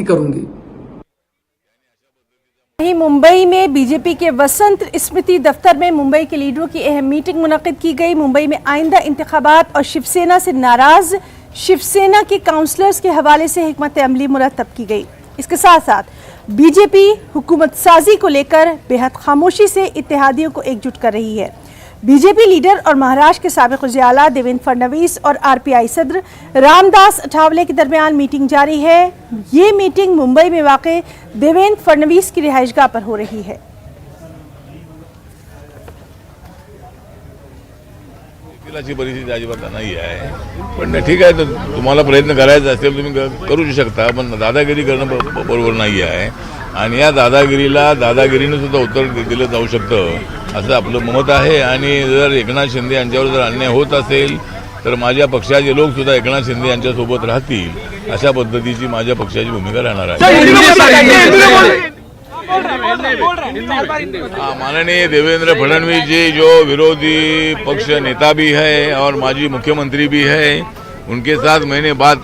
करूंगी। वहीं मुंबई में बीजेपी के वसंत स्मृति दफ्तर में मुंबई के लीडरों की अहम मीटिंग मुनक्किद की गई। मुंबई में आइंदा इंतखाबात और शिवसेना से नाराज शिवसेना के काउंसलर्स के हवाले से हिकमत अमली मुरतब की गई। इसके साथ साथ बीजेपी हुकूमत साजी को लेकर बेहद खामोशी से इत्तेहादियों को एकजुट कर रही है। बीजेपी लीडर और महाराष्ट्र के साबिक वज़ीर-ए-आला देवेंद्र फडणवीस और आरपीआई सदर रामदास अठावले के दरमियान मीटिंग जारी है। ये मीटिंग मुंबई में वाक़े देवेंद्र फडणवीस की रिहाइशगाह पर हो रही है। परिस्थिती अजिबात नाही आहे, पण ठीक आहे, तुम्हाला प्रयत्न करायचा असेल तुम्ही करू शकता, पण दादागिरी करणं बरोबर नाही आहे आणि या दादागिरीने सुद्धा उत्तर दिलं जाऊ शकतं असं आपलं मत आहे। आणि जर एकनाथ शिंदे यांच्यावर जर अन्याय होत असेल तर माझ्या पक्षाचे लोक सुद्धा एकनाथ शिंदे यांच्यासोबत राहतील अशा पद्धतीची माझ्या पक्षाची भूमिका राहणार आहे। माननीय देवेंद्र फडणवीस जी जो विरोधी पक्ष नेता भी है और माजी मुख्यमंत्री भी है, उनके साथ मैंने बात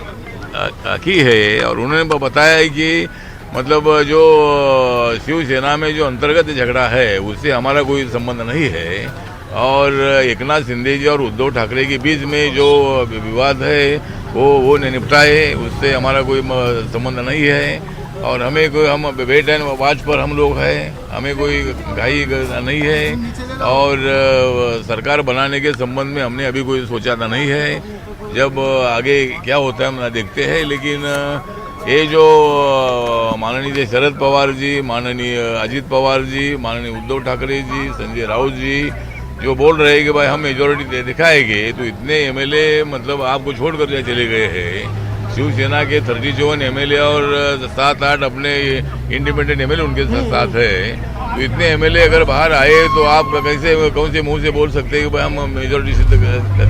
की है और उन्होंने बताया है कि मतलब जो शिवसेना में जो अंतर्गत झगड़ा है उससे हमारा कोई संबंध नहीं है और एकनाथ शिंदे जी और उद्धव ठाकरे के बीच में जो विवाद है वो निपटा है, उससे हमारा कोई संबंध नहीं है और हमें कोई हम वेट एंड वॉच पर हम लोग हैं, हमें कोई घाई नहीं है और सरकार बनाने के संबंध में हमने अभी कोई सोचा था नहीं है। जब आगे क्या होता है हम देखते हैं, लेकिन ये जो माननीय शरद पवार जी, माननीय अजित पवार जी, माननीय उद्धव ठाकरे जी, संजय राउत जी जो बोल रहे हैं कि भाई हम मेजोरिटी दिखाएंगे, तो इतने एमएलए मतलब आपको छोड़कर चले गए हैं। शिवसेना के 37 एमएलए और 7-8 अपने इंडिपेंडेंट एमएलए उनके साथ है, तो इतने एमएलए अगर बाहर आए तो आप कैसे कौन से मुंह से बोल सकते हैं कि भाई हम मेजोरिटी सिद्ध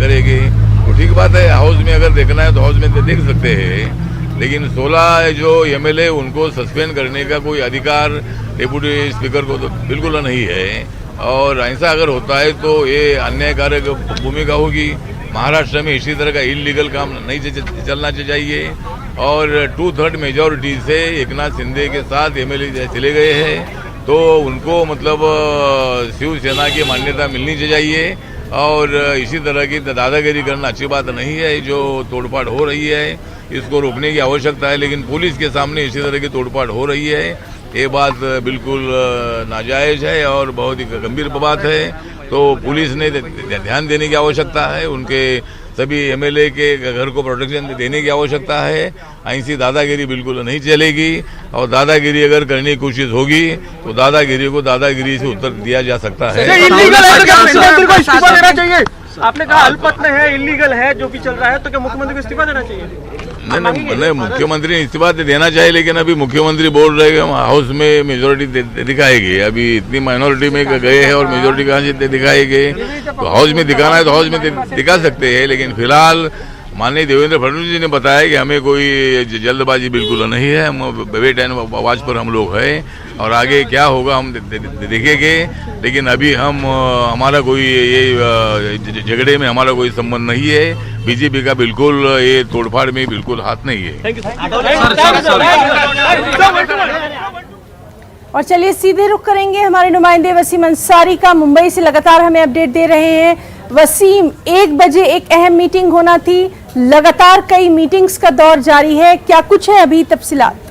करेंगे। तो ठीक बात है, हाउस में अगर देखना है तो हाउस में देख सकते हैं, लेकिन 16 जो एमएलए उनको सस्पेंड करने का कोई अधिकार डिप्टी स्पीकर को तो बिल्कुल नहीं है और ऐसा अगर होता है तो ये अन्यायकारक भूमिका होगी। महाराष्ट्र में इसी तरह का इलीगल काम नहीं चलना चाहिए और 2/3 मेजॉरिटी से एकनाथ शिंदे के साथ एमएलए चले गए हैं, तो उनको मतलब शिवसेना की मान्यता मिलनी चाहिए और इसी तरह की दादागिरी करना अच्छी बात नहीं है। जो तोड़फाड़ हो रही है इसको रोकने की आवश्यकता है, लेकिन पुलिस के सामने इसी तरह की तोड़फाड़ हो रही है, ये बात बिल्कुल नाजायज है और बहुत ही गंभीर बात है। तो पुलिस ने ध्यान देने की आवश्यकता है, उनके सभी एमएलए के घर को प्रोटेक्शन देने की आवश्यकता है। ऐसी दादागिरी बिल्कुल नहीं चलेगी और दादागिरी अगर करने की कोशिश होगी तो दादागिरी को दादागिरी से उत्तर दिया जा सकता है। आपने कहा अल्पमत है, इलीगल है जो भी चल रहा है, तो क्या मुख्यमंत्री को इस्तीफा देना चाहिए? नहीं, मुख्यमंत्री ने इस्तीफा देना चाहिए, लेकिन अभी मुख्यमंत्री बोल रहे हैं हम हाउस में मेजोरिटी दिखाएंगे। अभी इतनी माइनॉरिटी में गए हैं और मेजोरिटी कहाँ से दिखाएंगे? तो हाउस में दिखाना है तो हाउस में दिखा सकते हैं, लेकिन फिलहाल माननीय देवेंद्र फडणवीस जी ने बताया कि हमें कोई जल्दबाजी बिल्कुल नहीं है, हम वेट एंड वॉच पर हम लोग हैं और आगे क्या होगा हम देखेंगे, लेकिन अभी हमारा कोई ये झगड़े में हमारा कोई संबंध नहीं है। बीजेपी का बिल्कुल ये तोड़फाड़ में बिल्कुल हाथ नहीं है। और चलिए सीधे रुख करेंगे हमारे नुमाइंदे वसीम अंसारी का। मुंबई से लगातार हमें अपडेट दे रहे हैं। वसीम, 1 बजे एक अहम मीटिंग होना थी, लगातार कई मीटिंग्स का दौर जारी है, क्या कुछ है अभी तफसीलात?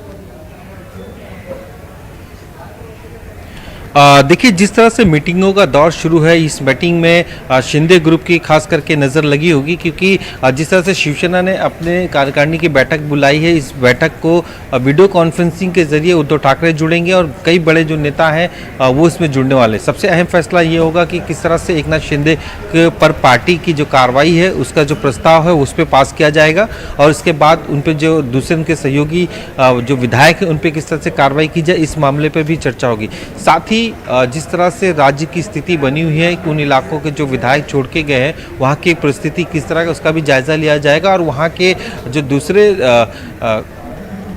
देखिए, जिस तरह से मीटिंगों का दौर शुरू है, इस मीटिंग में शिंदे ग्रुप की खास करके नज़र लगी होगी, क्योंकि जिस तरह से शिवसेना ने अपने कार्यकारिणी की बैठक बुलाई है, इस बैठक को वीडियो कॉन्फ्रेंसिंग के जरिए उद्धव ठाकरे जुड़ेंगे और कई बड़े जो नेता हैं वो इसमें जुड़ने वाले। सबसे अहम फैसला ये होगा कि किस तरह से एकनाथ शिंदे पर पार्टी की जो कार्रवाई है उसका जो प्रस्ताव है उस पर पास किया जाएगा और उसके बाद उन पर जो दूसरे उनके सहयोगी जो विधायक हैं उन पर किस तरह से कार्रवाई की जाए, इस मामले पर भी चर्चा होगी। साथ ही जिस तरह से राज्य की स्थिति बनी हुई है, उन इलाकों के जो विधायक छोड़ के गए हैं वहाँ की परिस्थिति किस तरह का उसका भी जायजा लिया जाएगा और वहाँ के जो दूसरे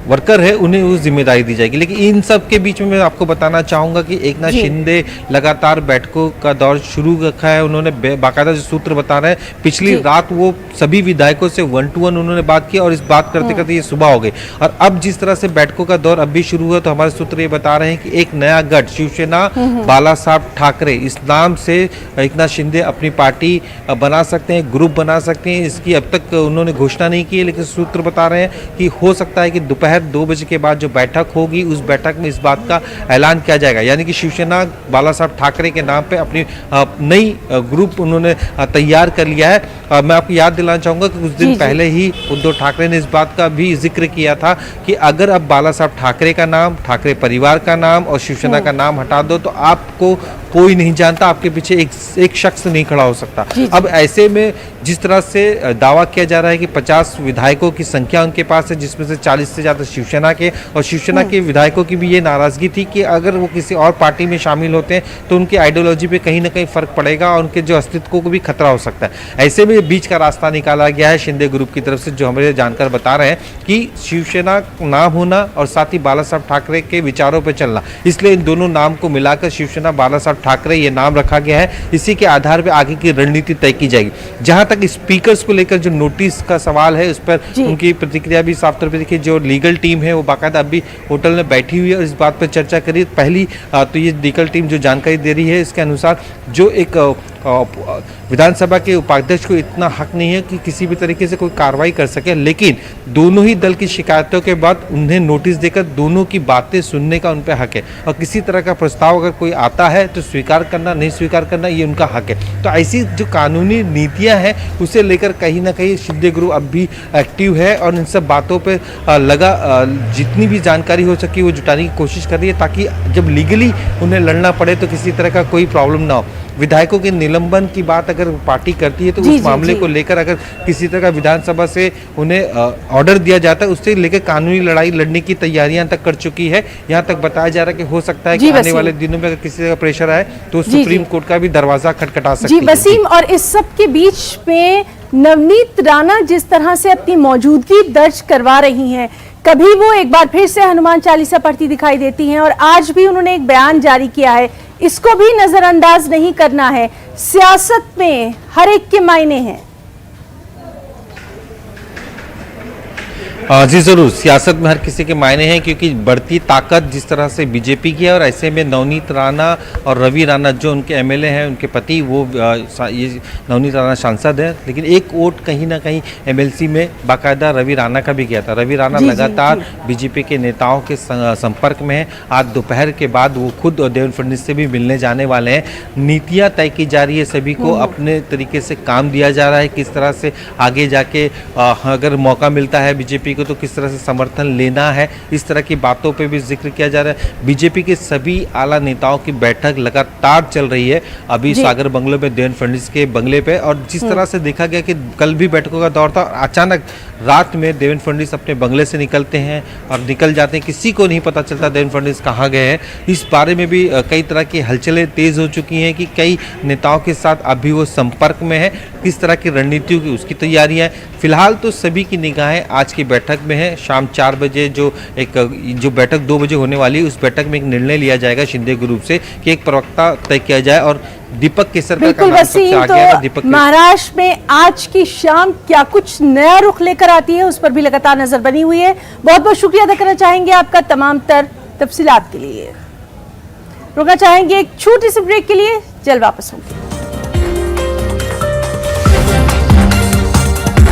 वर्कर है उन्हें वो जिम्मेदारी दी जाएगी। लेकिन इन सब के बीच में मैं आपको बताना चाहूंगा कि एकनाथ शिंदे लगातार बैठकों का दौर शुरू रखा है। उन्होंने बाकायदा जो सूत्र बता रहे हैं, पिछली रात वो सभी विधायकों से 1-to-1 उन्होंने बात की और इस बात करते करते ये सुबह हो गई। और अब जिस तरह से बैठकों का दौर अब भी शुरू हुआ तो हमारे सूत्र ये बता रहे हैं कि एक नया गठ शिवसेना बाला साहब ठाकरे इस नाम से एकनाथ शिंदे अपनी पार्टी बना सकते हैं, ग्रुप बना सकते हैं। इसकी अब तक उन्होंने घोषणा नहीं की है, लेकिन सूत्र बता रहे हैं कि हो सकता है कि दोपहर 2 बजे के बाद जो बैठक होगी उस बैठक में इस बात का ऐलान किया जाएगा, यानी कि शिवसेना बाला साहब ठाकरे के नाम पे अपनी नई ग्रुप उन्होंने तैयार कर लिया है। मैं आपको याद दिलाना चाहूंगा कि कुछ दिन पहले ही उद्धव ठाकरे ने इस बात का भी जिक्र किया था कि अगर अब बाला साहब ठाकरे का नाम, ठाकरे परिवार का नाम और शिवसेना का नाम हटा दो तो आपको कोई नहीं जानता, आपके पीछे एक शख्स नहीं खड़ा हो सकता। अब ऐसे में जिस तरह से दावा किया जा रहा है कि 50 विधायकों की संख्या उनके पास है, जिसमें से 40 से ज़्यादा शिवसेना के, और शिवसेना के विधायकों की भी ये नाराजगी थी कि अगर वो किसी और पार्टी में शामिल होते हैं तो उनकी आइडियोलॉजी पे कहीं ना कहीं फर्क पड़ेगा और उनके जो अस्तित्व को भी खतरा हो सकता है। ऐसे में बीच का रास्ता निकाला गया है शिंदे ग्रुप की तरफ से, जो हमें जानकर बता रहे हैं कि शिवसेना नाम होना और साथ ही बाला साहब ठाकरे के विचारों पर चलना, इसलिए इन दोनों नाम को मिलाकर शिवसेना बाला साहब ठाकरे ये नाम रखा गया है। इसी के आधार पर आगे की रणनीति तय की जाएगी। जहां तक स्पीकर्स को लेकर जो नोटिस का सवाल है उस पर उनकी प्रतिक्रिया भी साफ तौर पर देखिए, जो लीगल टीम है वो बाकायदा अभी होटल में बैठी हुई है और इस बात पर चर्चा करी। पहली तो ये लीगल टीम जो जानकारी दे रही है इसके अनुसार जो एक विधानसभा के उपाध्यक्ष को इतना हक नहीं है कि किसी भी तरीके से कोई कार्रवाई कर सके, लेकिन दोनों ही दल की शिकायतों के बाद उन्हें नोटिस देकर दोनों की बातें सुनने का उन पर हक है और किसी तरह का प्रस्ताव अगर कोई आता है तो स्वीकार करना, नहीं स्वीकार करना, ये उनका हक है। तो ऐसी जो कानूनी नीतियां हैं उसे लेकर कहीं ना कहीं शिंदे ग्रुप अब भी एक्टिव है और इन सब बातों पर लगा जितनी भी जानकारी हो सके वो जुटाने की कोशिश कर रही है, ताकि जब लीगली उन्हें लड़ना पड़े तो किसी तरह का कोई प्रॉब्लम ना हो। विधायकों के निलंबन की बात अगर पार्टी करती है तो उस मामले को लेकर अगर किसी तरह का विधानसभा से उन्हें ऑर्डर दिया जाता है, उससे लेकर कानूनी लड़ाई लड़ने की तैयारियां तक कर चुकी है। यहाँ तक बताया जा रहा है कि हो सकता है कि आने वाले दिनों में अगर किसी तरह का प्रेशर आए तो सुप्रीम कोर्ट का भी दरवाजा खटखटा सकती है। जी वसीम, और इस सब के बीच में नवनीत राणा जिस तरह से अपनी मौजूदगी दर्ज करवा रही हैं, कभी वो एक बार फिर से हनुमान चालीसा पढ़ती दिखाई देती हैं और आज भी उन्होंने एक बयान जारी किया है, इसको भी नजरअंदाज नहीं करना है। सियासत में हर एक के मायने हैं। जी जरूर, सियासत में हर किसी के मायने हैं क्योंकि बढ़ती ताकत जिस तरह से बीजेपी की है और ऐसे में नवनीत राणा और रवि राणा जो उनके एमएलए हैं, उनके पति, वो ये नवनीत राणा सांसद है, लेकिन एक वोट कहीं ना कहीं एमएलसी में बाकायदा रवि राणा का भी गया था। रवि राणा लगातार बीजेपी के नेताओं के संपर्क में है। आज दोपहर के बाद वो खुद देवेंद्र फडणवीस से भी मिलने जाने वाले हैं। नीतियाँ तय की जा रही है, सभी को अपने तरीके से काम दिया जा रहा है, किस तरह से आगे जाके अगर मौका मिलता है बीजेपी तो किस तरह से समर्थन लेना है, इस तरह की बातों पे भी जिक्र किया जा रहा है। बीजेपी के सभी आला नेताओं की बैठक लगातार चल रही है अभी सागर बंगले में, देवेंद्र फडणवीस के बंगले पे, और जिस तरह से देखा गया कि कल भी बैठकों का दौर था, अचानक रात में देवेंद्र फडणवीस अपने बंगले से निकलते हैं और निकल जाते हैं, किसी को नहीं पता चलता देवेंद्र फडणवीस कहाँ गए हैं। इस बारे में भी कई तरह की हलचलें तेज हो चुकी हैं कि कई नेताओं के साथ अभी वो संपर्क में है, किस तरह की रणनीतियों की उसकी तैयारियां हैं। फिलहाल तो सभी की निगाहें आज की बैठक में है। शाम 4 बजे जो बैठक 2 बजे होने वाली है, उस बैठक में एक निर्णय लिया जाएगा शिंदे ग्रुप से कि एक प्रवक्ता तय किया जाए और दीपक केसरकर का नाम सबसे आगे है। दीपक महाराष्ट्र में आज की शाम क्या कुछ नया रुख लेकर आती है, उस पर भी लगातार नजर बनी हुई है। बहुत बहुत शुक्रिया अदा करना चाहेंगे आपका तमाम तफसीलात के लिए। रुकना चाहेंगे एक छोटी सी ब्रेक के लिए, जल्द वापस होंगे।